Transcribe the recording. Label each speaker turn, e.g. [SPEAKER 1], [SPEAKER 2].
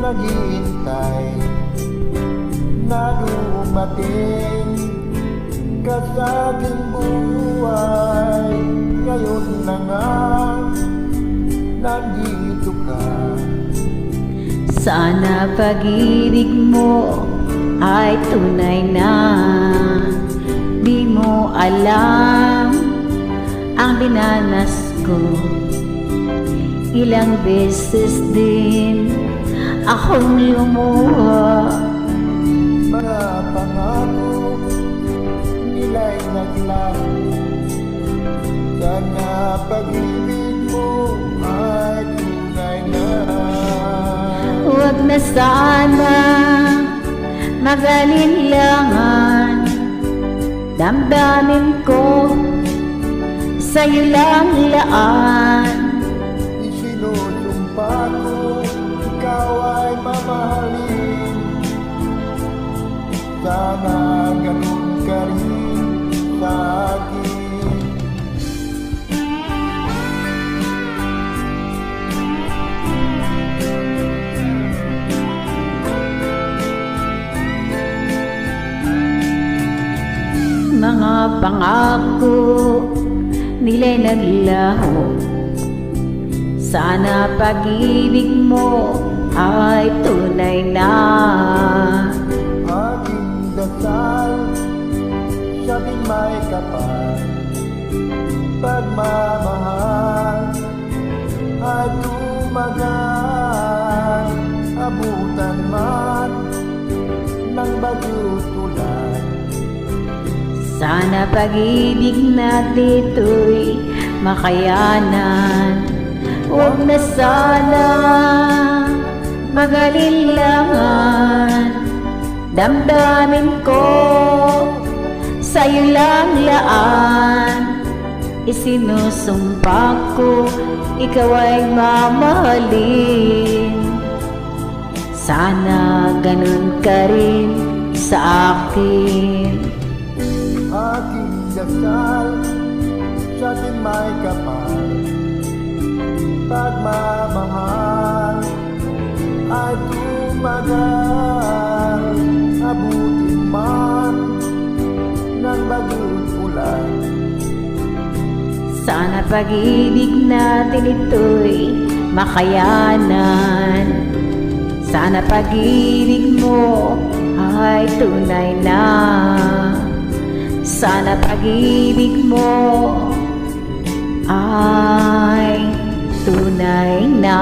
[SPEAKER 1] naghihintay na dumating ka sa aking buhay. Ngayon na nga, nandito ka.
[SPEAKER 2] Sana pag-ibig mo ay tunay na. Di mo alam ang dinanas ko. Ilang beses din akong lumuha.
[SPEAKER 1] Mga pangako nila'y naglaho. Sana pag-ibig mo ay tunay na.
[SPEAKER 2] Huwag na sana mag-alinlangan. Damdamin ko sa'yo lang laan.
[SPEAKER 1] Isinusumpa ko ikaw ay mamahalin. Sana ganun ka rin sa akin.
[SPEAKER 2] Mga pangako nila'y naglaho. Sana pag-ibig mo ay tunay na.
[SPEAKER 1] Aking dasal, siya'y may kapal. Pagmamahal ay tumagal. Abutan man ng bagyo't ulan.
[SPEAKER 2] Sana pag-ibig natin ito'y makayanan. Huwag na sana mag-alinlangan. Damdamin ko sa'yo lang laan. Isinusumpa ko ikaw ay mamahalin. Sana ganun ka rin sa akin.
[SPEAKER 1] Aking dasal, siya'y may kapal. Pagmamahal ay tumagal. Abutin man ng bagyo't ulan.
[SPEAKER 2] Sana pag-ibig natin ito'y makayanan. Sana pag-ibig mo ay tunay na. Sana pag-ibig mo ay tunay na.